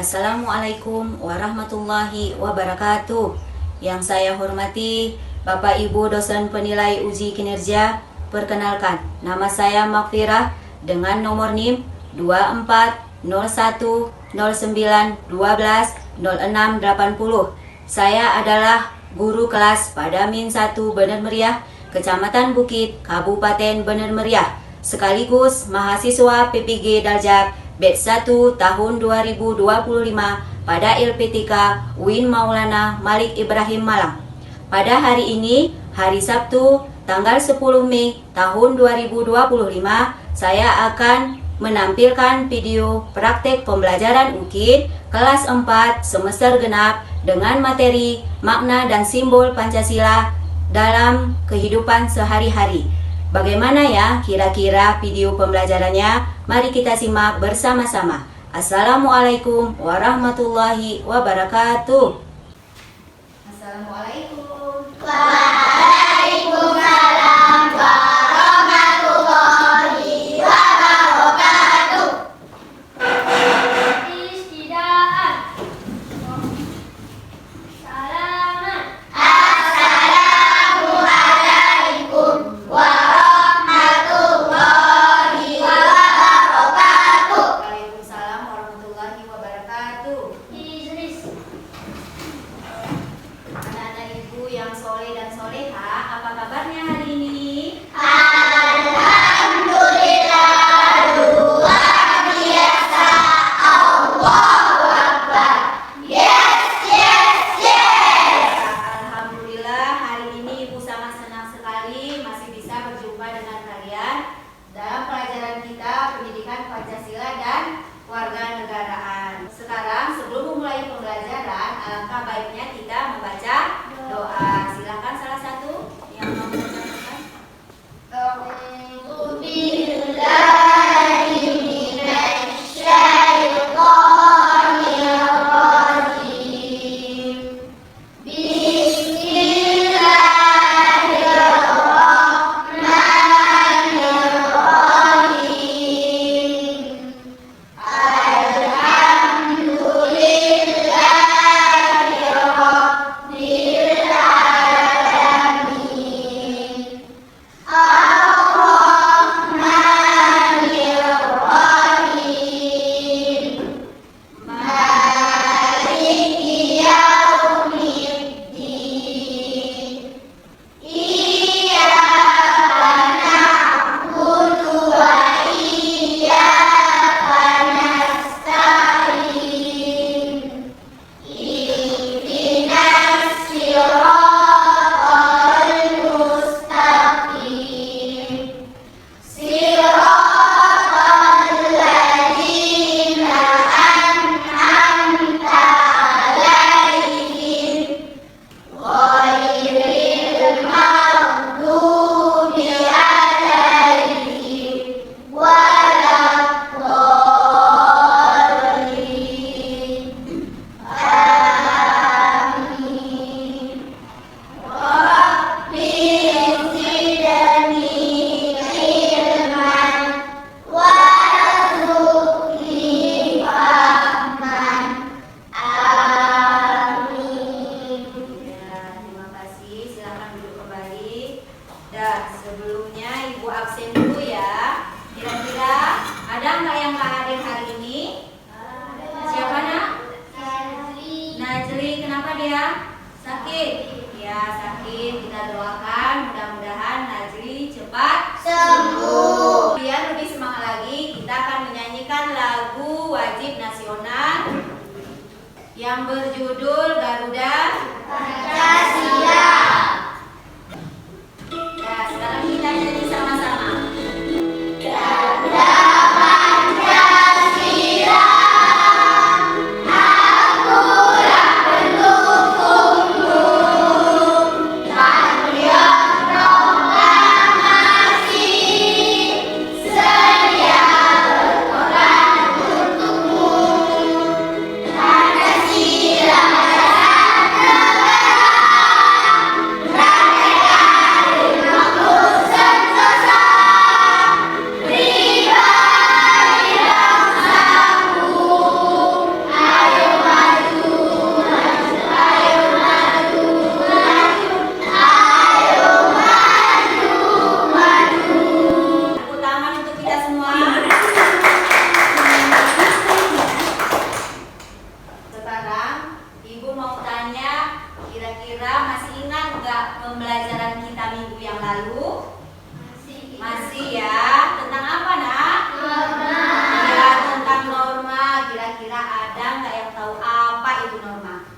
Assalamualaikum warahmatullahi wabarakatuh. Yang saya hormati Bapak Ibu dosen penilai uji kinerja, perkenalkan nama saya Makfirah dengan nomor NIM 240109120680. Saya adalah guru kelas pada Min 1 Bener Meriah, Kecamatan Bukit, Kabupaten Bener Meriah, sekaligus mahasiswa PPG Daljak Batch 1 tahun 2025 pada LPTK UIN Maulana Malik Ibrahim Malang. Pada hari ini, hari Sabtu, tanggal 10 Mei tahun 2025, saya akan menampilkan video praktek pembelajaran UKIN kelas 4 semester genap dengan materi makna dan simbol Pancasila dalam kehidupan sehari-hari. Bagaimana ya kira-kira video pembelajarannya? Mari kita simak bersama-sama. Assalamualaikum warahmatullahi wabarakatuh. Assalamualaikum. Waalaikumsalam warahmatullahi wabarakatuh. Istidaan. Salaman. Assalamualaikum warahmatullahi wabarakatuh. Waalaikumsalam warahmatullahi wabarakatuh. Idris. Anak-anak ibu yang soleh dan soleha, apa kabarnya hari ini? Alhamdulillah, luar biasa. Allahu Akbar. Yes, yes, yes. Alhamdulillah, hari ini ibu sangat senang sekali masih bisa berjumpa dengan kalian dalam pelajaran kita pendidikan Pancasila dan Warganegaraan. Sekarang sebelum memulai pembelajaran, alangkah baiknya kita membaca doa. Silakan salah satu yang mau membacakan. A'udzu billahi minasy syaithanir rajim. Bismillahirrahmanirrahim. Alhamdulillahi rabbil alamin. Ar-Rahmanir-Rahim. Maliki yaumiddin. Iyyaka na'budu wa iyyaka nasta'in. Ihdinas siratal mustaqim. Siratal ladzina an'amta 'alaihim ghairil maghdubi 'alaihim waladdallin. Amin. Rabbi zidni ilman warzuqni fahman. Amin. Ya, terima kasih. Silakan duduk kembali. Dan sebelumnya ibu absen dulu ya. Kira-kira ada nggak yang nggak hadir hari ini? Siapa nak? Najli, kenapa dia? Sakit? Ya, sakit. Kita doakan mudah-mudahan Najli cepat Sembuh. Biar lebih semangat lagi, kita akan menyanyikan lagu wajib nasional yang berjudul Garuda Pancasila. Ya, sekarang kita nyanyi sama-sama. Garuda Pancasila, akulah pendukungmu. Patriot proklamasi, sedia berkorban untukmu. Pancasila Kira-kira masih ingat nggak pembelajaran kita minggu yang lalu? Masih ya. Tentang apa, Nak? Norma. Ya, tentang norma. Kira-kira ada nggak yang tahu apa itu norma?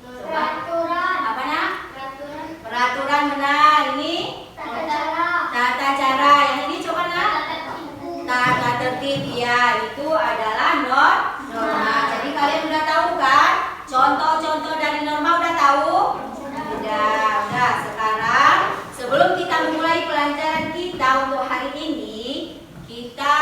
Peraturan. Apa, Nak? Peraturan. Peraturan, benar. Ini Tata cara. tata cara. Yang ini coba, Nak. Tata tertib. Ya, itu adalah norma. Jadi kalian udah tahu kan? Contoh-contoh dari norma udah tahu? Udah. Sekarang sebelum kita memulai pelajaran kita untuk hari ini, kita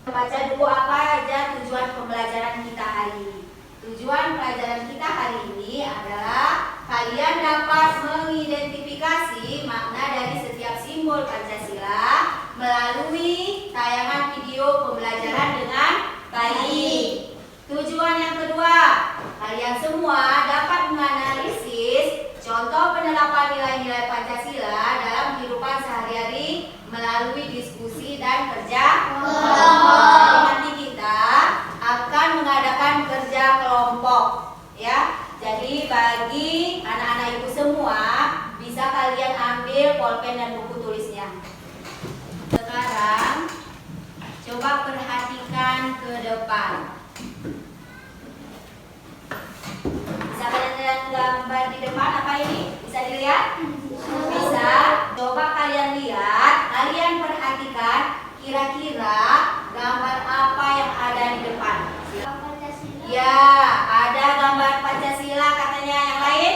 baca dulu apa aja tujuan pembelajaran kita hari ini. Tujuan pelajaran kita hari ini adalah kalian dapat mengidentifikasi makna dari setiap simbol Pancasila melalui tayangan video pembelajaran dengan baik. Tujuan yang kedua, kalian semua dapat menganalisis contoh penerapan nilai-nilai Pancasila dalam kehidupan sehari-hari melalui diskusi dan kerja kelompok. Jadi nanti kita akan mengadakan kerja kelompok, ya. Jadi bagi anak-anak ibu semua bisa kalian ambil pulpen dan buku tulisnya. Sekarang coba perhatikan ke depan. Bisa kalian lihat gambar di depan apa ini? Bisa dilihat? Bisa. Coba kalian lihat, kalian perhatikan kira-kira gambar apa yang ada di depan. Ya, ada gambar Pancasila katanya. Yang lain?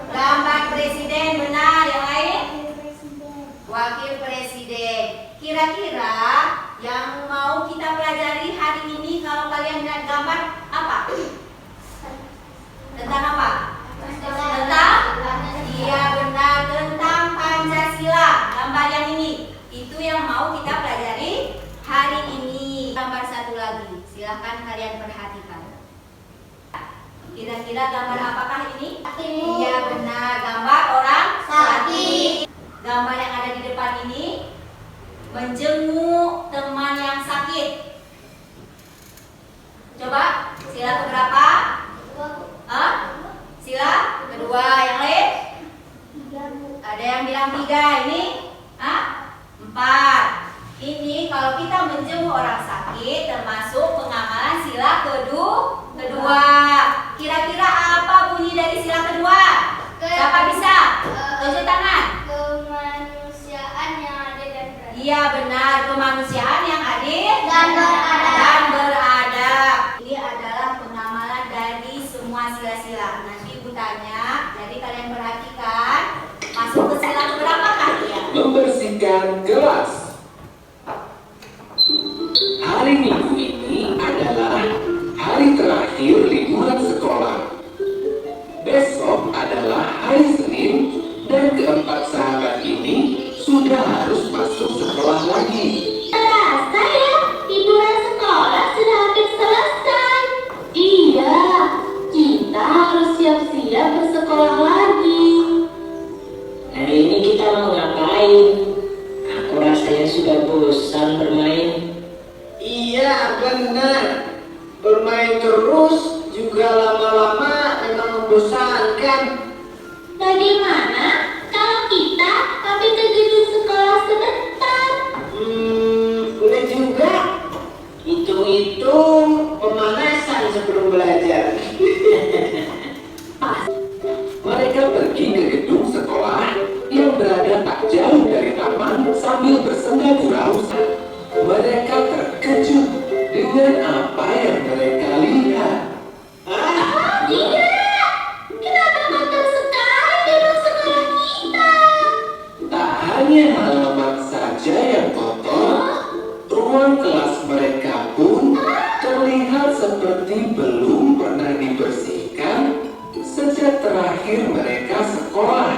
Gambar presiden, benar. Yang lain? Wakil presiden. Kira-kira yang mau kita pelajari hari ini kalau kalian lihat gambar apa? Tentang apa? Tentang? Iya benar, tentang Pancasila. Gambar yang ini, itu yang mau kita pelajari hari ini. Gambar satu lagi, silahkan kalian perhatikan. Kira-kira gambar apakah ini? Iya benar, gambar orang sakit. Gambar yang ada di depan ini menjenguk teman yang sakit. Coba, sila keberapa? Sila kedua. Yang lain? Ada yang bilang 3. Ini? 4. Ini kalau kita menjenguk orang sakit termasuk pengamalan sila kedua. Kira-kira apa bunyi dari sila kedua? Siapa bisa? Tunjuk tangan. Kemanusiaan yang adil dan beradab. Iya benar, kemanusiaan yang adil Dan beradab. Ini adalah pengamalan dari semua sila-sila. Nanti ibu tanya, jadi kalian perhatikan masuk ke sila berapa kalian? Membersihkan kelas. Hari Minggu ini adalah hari terakhir liburan sekolah. Besok adalah hari Senin dan keempat sahabat ini sudah harus masuk sekolah lagi. Terasa ya, liburan sekolah sudah hampir selesai. Iya, kita harus siap-siap bersekolah lagi. Hari ini kita mau ngapain? Aku rasanya sudah bosan bermain. Iya benar, bermain terus juga lama-lama memang membosankan. Bagaimana kalau kita mampir ke gedung sekolah sebentar? Boleh juga. Hitung-hitung pemanasan sebelum belajar. Mereka pergi ke gedung sekolah yang berada tak jauh dari taman sambil bersenda gurau. Mereka terkejut dengan apa yang mereka lihat. Tidak, kenapa kotor sekali gedung sekolah kita? Tak hanya halaman saja yang kotor, ruang kelas mereka pun terlihat seperti belum pernah dibersihkan sejak terakhir mereka sekolah.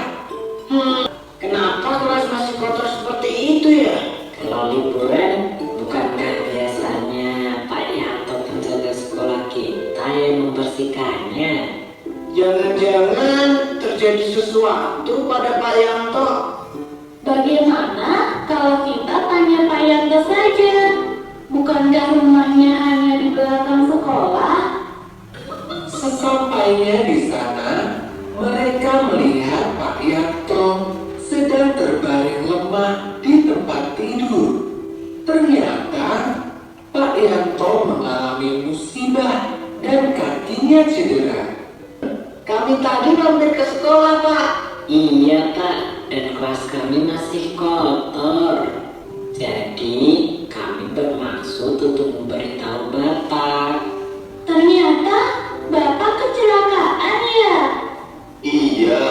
Kenapa kelas masih kotor seperti itu ya? Kalau liburan, bukankah biasanya Pak Yanto penjaga sekolah kita yang membersihkannya? Jangan-jangan terjadi sesuatu pada Pak Yanto. Bagaimana kalau kita tanya Pak Yanto saja? Bukankah rumahnya hanya di belakang sekolah? Sesampainya di sana, mereka melihat Pak Yanto sedang terbaring lemah di tempat tidur. Ternyata Pak Yanto mengalami musibah dan kakinya cedera. Kami tadi mampir ke sekolah, Pak. Iya Pak, dan kelas kami masih kotor. Jadi kami bermaksud untuk memberitahu Bapak. Ternyata Bapak kecelakaan ya? Iya,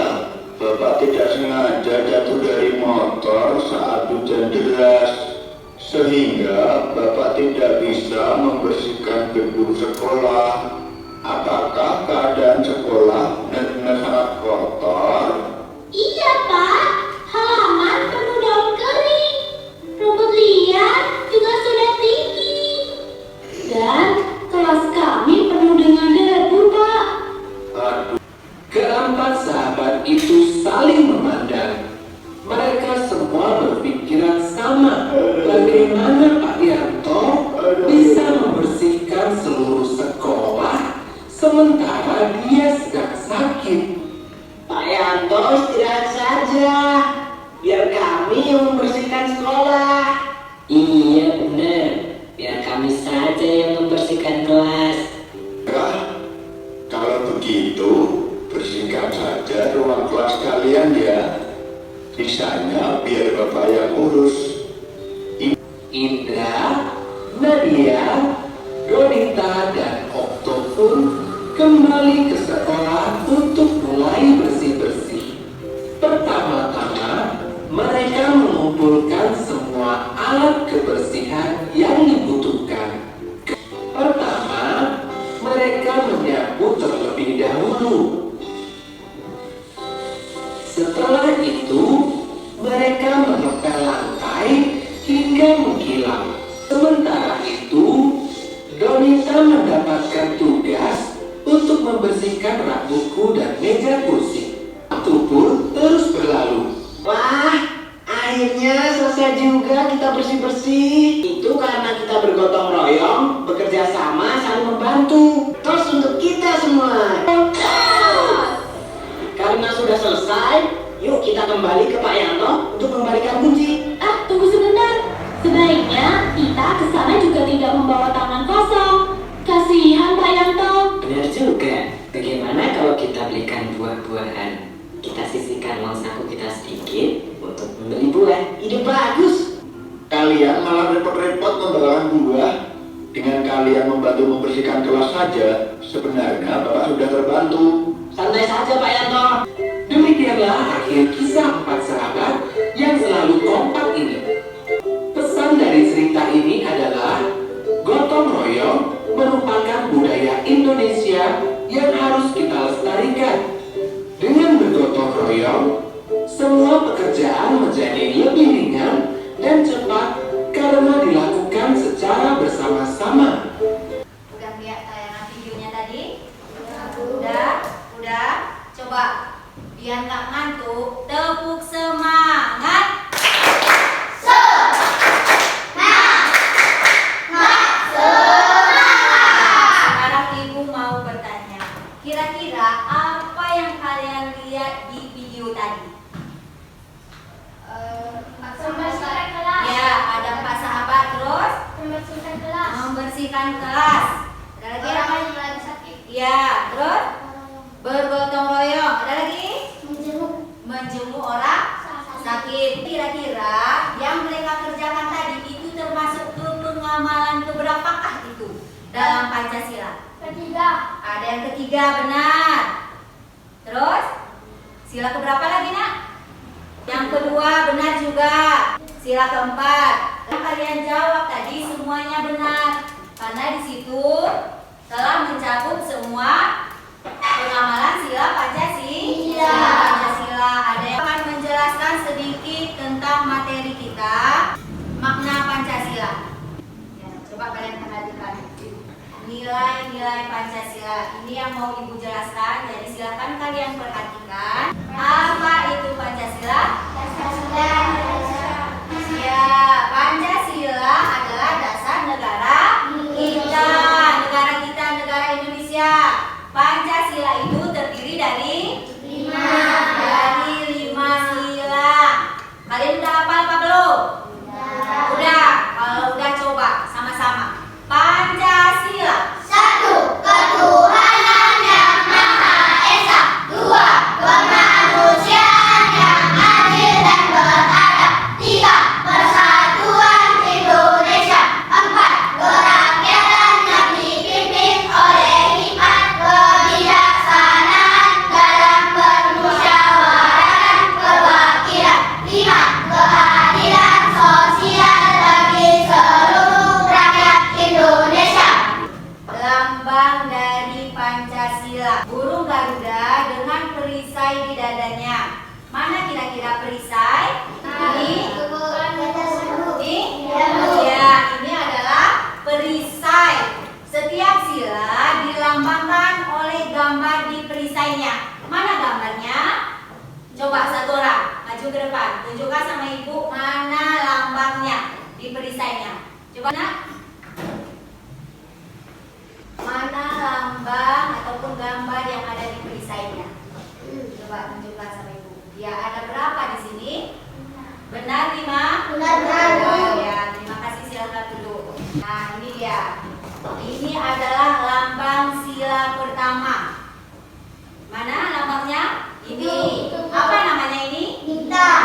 Bapak tidak sengaja jatuh dari motor saat hujan deras, sehingga Bapak tidak bisa membersihkan gedung sekolah. Apakah keadaan sekolah benar-benar sangat kotor? Iya Pak, halaman penuh daun kering. Rumput liar juga sudah tinggi. Dan kelas kami penuh dengan debu Pak. Aduh. Keempat sahabat itu saling memandang. Mereka semua berpikiran sama. Bagaimana Pak Yanto bisa membersihkan seluruh sekolah sementara dia sedang sakit? Pak Yanto istirahat saja. Biar kami yang membersihkan sekolah. Iya benar, biar kami saja yang membersihkan kelas. Ya, kalau begitu, bersihkan saja ruang kelas kalian ya. Sisanya biar Bapak yang urus. Indra, Nadia, Donita, dan Okto pun kembali ke sekolah untuk mulai bersih-bersih. Pertama-tama, mereka mengumpulkan semua alat kebersihan yang dibutuhkan. Pertama, mereka menyapu terlebih dahulu. Setelah itu, mereka mengepel lantai hingga mengkilat. Sementara itu, Donita mendapatkan tugas untuk membersihkan rak buku dan meja kursi. Waktu pun terus berlalu. Wah, akhirnya selesai juga kita bersih-bersih. Itu karena kita bergotong royong, bekerja sama, saling membantu. Terus untuk kita semua. Karena sudah selesai, yuk kita kembali ke Pak Yanto untuk membalikan kunci. Ah, tunggu sebentar. Sebaiknya kita ke sana juga tidak membawa tangan kosong. Kasihan Pak Yanto. Benar juga, bagaimana kalau kita belikan buah-buahan? Kita sisihkan uang saku kita sedikit untuk membeli buah. Ide bagus. Kalian malah repot-repot membawakan buah. Dengan kalian membantu membersihkan kelas saja, sebenarnya Bapak sudah terbantu. Santai saja Pak Yanto. Demikianlah akhir kisah empat sahabat yang selalu kompak ini. Pesan dari cerita ini adalah gotong royong merupakan budaya Indonesia yang harus kita lestarikan. Dengan bergotong royong, semua pekerjaan menjadi lebih ringan dan cepat karena dilakukan secara bersama-sama. Udah lihat tayangan videonya tadi? Udah. Coba biar nggak ngantuk, tepuk semangat. Sekarang ibu mau bertanya, kira-kira apa yang kalian lihat di video tadi? Membersihkan kelas. Ya, ada 4 sahabat terus Membersihkan kelas. membersihkan kelas. Ada lagi apa? Orang yang lagi sakit. Ya, terus bergotong royong. Ada lagi? Menjenguk orang sakit. Kira-kira yang mereka kerjakan tadi itu termasuk ke pengamalan keberapakah itu dalam Pancasila? Ketiga. Ada yang ketiga, benar. Terus sila keberapa lagi nak? Yang kedua benar juga. Sila keempat. Yang kalian jawab tadi semuanya benar karena di situ telah mencakup semua pengamalan sila Pancasila. Ada yang akan menjelaskan sedikit tentang materi kita, makna Pancasila. Ya, coba kalian perhatikan nilai-nilai Pancasila. Ini yang mau ibu jelaskan. Jadi silakan kalian perhatikan. Apa itu Pancasila? Ya, Pancasila adalah dasar negara kita, negara Indonesia. Pancasila perisai di dadanya. Mana kira-kira perisai? Ini? Ya, ini adalah perisai. Setiap sila dilambangkan oleh gambar di perisainya. Mana gambarnya? Coba satu orang maju ke depan, tunjukkan sama ibu mana lambangnya di perisainya. Coba nak. Mana lambang ataupun gambar yang ada di perisainya? Coba tunjukkan sama ibu. Ya, ada berapa di sini? Benar 5? Benar. Ya, terima kasih, silakan duduk. Nah, ini dia. Ini adalah lambang sila pertama. Mana lambangnya? Ini. Apa namanya ini? Bintang.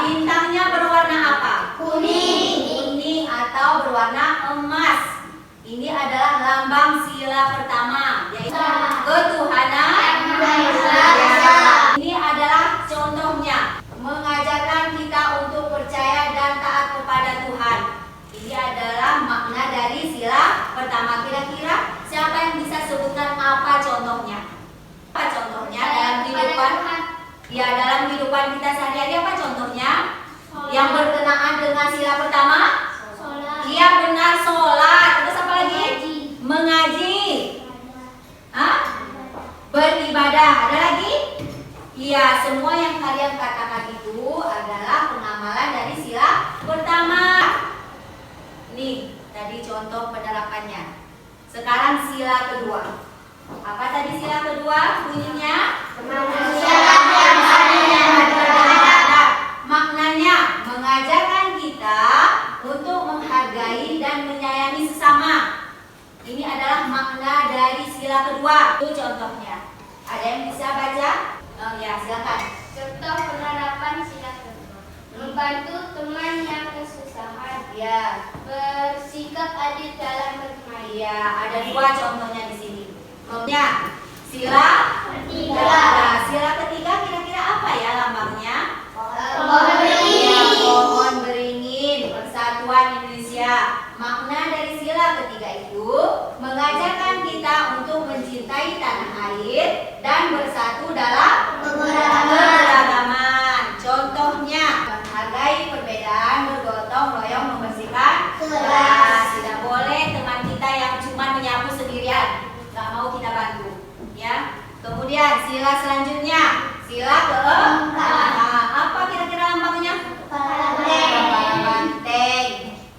Bintangnya berwarna apa? Kuning atau berwarna emas. Ini adalah lambang sila pertama, yaitu ketuhanan. Ini adalah contohnya, mengajarkan kita untuk percaya dan taat kepada Tuhan. Ini adalah makna dari sila pertama. Kira-kira siapa yang bisa sebutkan apa contohnya? Apa contohnya dalam kehidupan? Ya, dalam kehidupan kita sehari-hari apa contohnya? Yang berkenaan dengan sila pertama? Iya, benar, sholat. Terus apa lagi? Mengaji. Hah? Beribadah. Ada lagi? Iya, semua yang kalian katakan itu adalah pengamalan dari sila pertama. Nih, tadi contoh penerapannya. Sekarang sila kedua. Apa tadi sila kedua? Bunyinya? Maknanya mengajarkan kita untuk menghargai dan menyayangi sesama. Ini adalah makna dari sila kedua. Itu contohnya. Ada yang bisa baca? Oh, ya, silakan. Contoh penerapan sila kedua. Membantu teman yang kesusahan. Ya, Bersikap adil dalam bermain. ya, ada dua contohnya di sini. Ya, sila Ketiga. Nah, sila ketiga kira-kira apa ya lambangnya? Pohon beringin. Ya, pohon beringin, Persatuan Indonesia. Makna dari sila ketiga itu mengajarkan kita untuk mencintai tanah air dan bersatu dalam keberagaman. Contohnya, menghargai perbedaan, bergotong royong, membersihkan kelas. Tidak boleh teman kita yang cuma menyapu sendirian, nggak mau kita bantu. Ya. Kemudian sila selanjutnya, sila keempat. Nah, apa kira-kira lambangnya? Kepala banteng.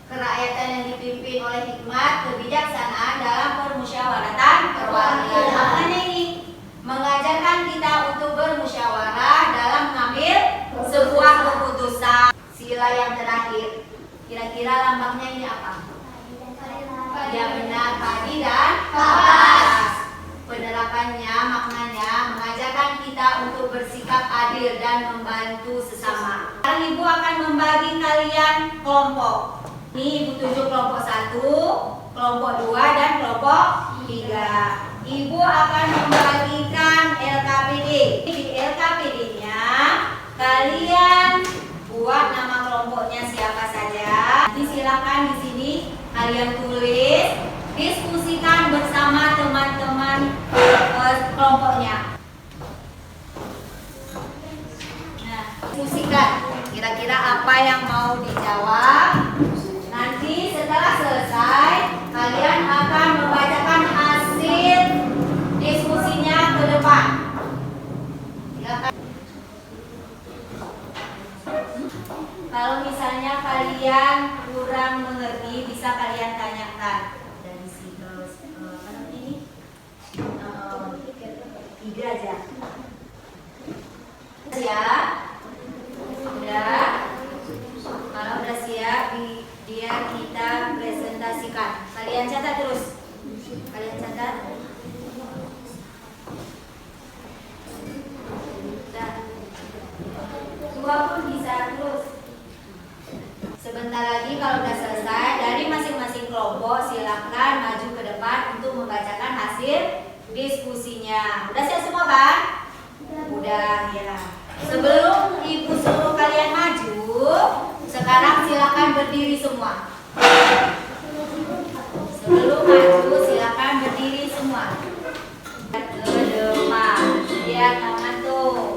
Kerakyatan yang dipimpin oleh hikmat, kebijaksanaan dalam permusyawaratan perwakilan. Maknanya ini mengajarkan kita untuk bermusyawarah dalam mengambil sebuah keputusan. Sila yang terakhir, kira-kira lambangnya ini apa? Ya, benar, padi dan kapas. Penerapannya, maknanya mengajarkan kita untuk bersikap adil dan membantu sesama. Sekarang ibu akan membagi kalian kelompok. Ini ibu tunjuk kelompok 1, kelompok 2, dan kelompok 3. Ibu akan membagikan LKPD. Di LKPD-nya kalian buat nama kelompoknya siapa saja. Nanti silakan di sini kalian tulis, diskusikan bersama teman-teman kelompoknya. Nah, diskusikan kira-kira apa yang mau dijawab. Nanti setelah selesai kalian akan membacakan hasil diskusinya ke depan. Silakan. Kalau misalnya kalian kurang mengerti, bisa kalian tanyakan dari apa namanya ini? 3 aja. Siap? Udah? Kalau udah siap, biar kita presentasikan. Kalian catat terus. Kalian catat. Dan 2 pun bisa terus. Sebentar lagi kalau udah selesai, dari masing-masing kelompok silakan maju ke depan untuk membacakan hasil diskusinya. Udah siap semua kan? Udah ya. Sebelum ibu suruh kalian maju, sekarang silakan berdiri semua. Sebelum maju silakan berdiri semua. Ke depan. Lihat tangan tuh.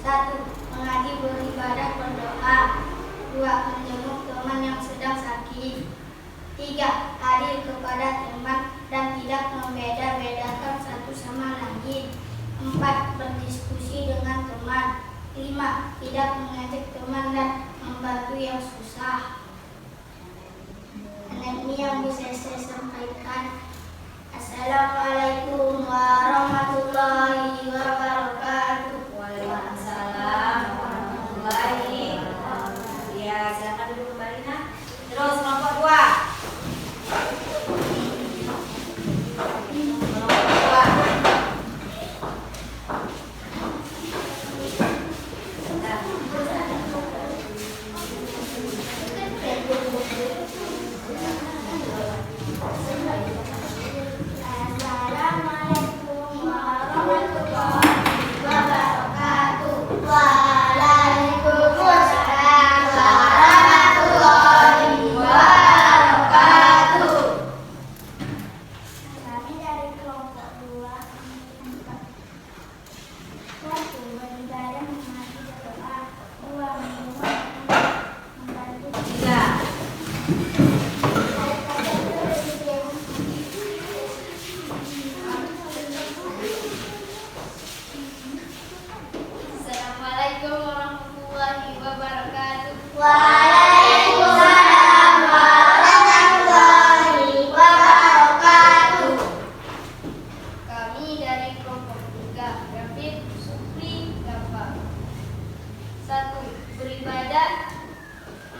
1. Mengaji, beribadah, berdoa. 2. Menjenguk teman yang sedang sakit. 3. Hadir kepada teman dan tidak membeda-bedakan satu sama lain. 4. Berdiskusi dengan teman. 5. Tidak mengejek teman dan membantu yang susah. Ini yang bisa saya sampaikan. Assalamualaikum warahmatullahi wabarakatuh. Waalaikumsalam warahmatullahi wabarakatuh. Ya, silakan duduk kembali, Nak. Terus kelompok 2. Assalamualaikum warahmatullahi wabarakatuh. Waalaikumsalam warahmatullahi wabarakatuh. Kami dari kelompok 2. 1. Beribadah, mengaji, berdoa. 2. Menjenguk, membantu. 3. Assalamualaikum warahmatullahi wabarakatuh. Waalaikumsalam warahmatullahi wabarakatuh. Kami dari kelompok 3, David, Supri, Gampang. 1. Beribadah,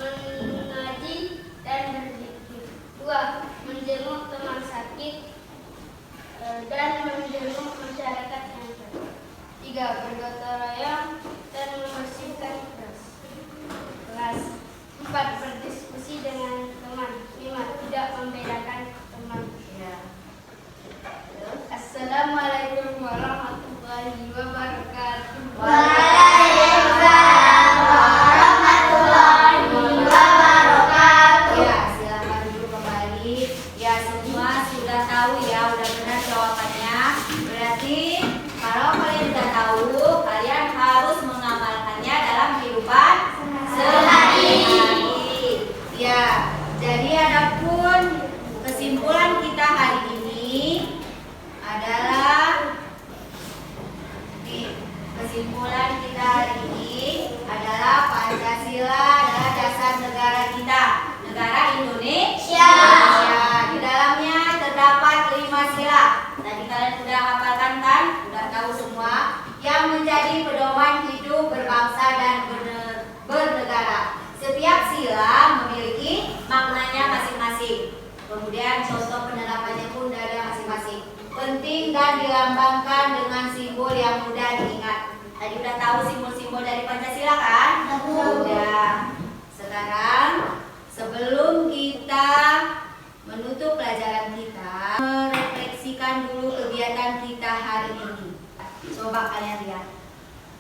mengaji, dan berzikir. 2. Menjenguk teman sakit dan menjenguk masyarakat yang baik. 3. Bergotong royong dan membersihkan kelas. 4. Berdiskusi dengan teman. 5. Tidak membedakan teman. Ya. Assalamualaikum warahmatullahi wabarakatuh. Waalaikumsalam warahmatullahi wabarakatuh. Ya, silakan duduk kembali. Ya, semua sudah tahu ya, udah benar jawabannya. Berarti kalau kalian sudah tahu, kalian harus mengamalkannya dalam kehidupan sehari-hari. Ya, jadi adapun kesimpulan kita hari ini adalah kesimpulan kita hari ini adalah Pancasila adalah dasar negara kita, negara Indonesia. Di dalamnya terdapat 5 sila. Tadi kalian sudah hafalkan kan? Sudah tahu semua yang menjadi pedoman hidup berbangsa dan bernegara. Setiap sila memiliki maknanya masing-masing. Kemudian contoh penerapannya pun ada masing-masing. Penting dan dilambangkan dengan simbol yang mudah diingat. Tadi udah tahu simbol-simbol dari Pancasila kan? Sudah. Sekarang sebelum kita menutup pelajaran kita, merefleksikan dulu kegiatan kita hari ini. Coba kalian lihat.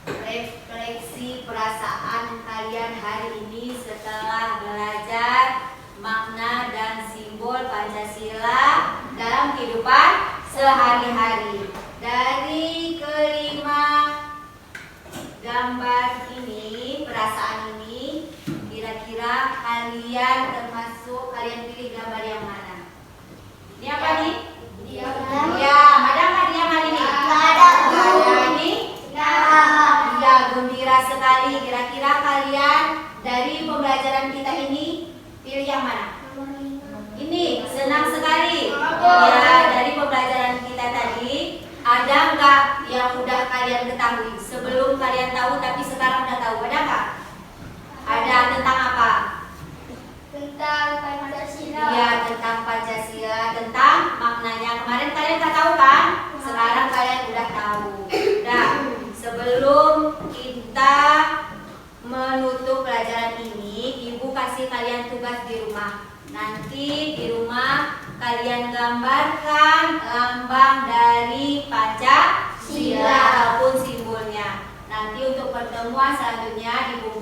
Refleksi perasaan kalian hari ini setelah belajar makna dan simbol Pancasila dalam kehidupan sehari-hari. Dari kelima gambar ini, perasaan ini, kira-kira kalian termasuk, kalian pilih gambar yang mana? Ini apa nih? Ya, ada nggak diam hari ini? Ada ini? Ya, gembira sekali. Kira-kira kalian dari pembelajaran kita ini pilih yang mana? Ini, senang sekali. Ya, dari pembelajaran kita tadi, ada nggak yang udah kalian ketahui? Sebelum kalian tahu, tapi sekarang udah tahu. Ada nggak? Ada tentang apa? Tentang Pancasila. Ya, tentang Pancasila, tentang maknanya. Kemarin kalian nggak tahu kan? Sekarang kalian udah tahu. Nah, sebelum kita menutup pelajaran ini, Ibu kasih kalian tugas di rumah. Nanti di rumah kalian gambarkan lambang dari Pancasila ataupun simbolnya. Nanti untuk pertemuan selanjutnya di buku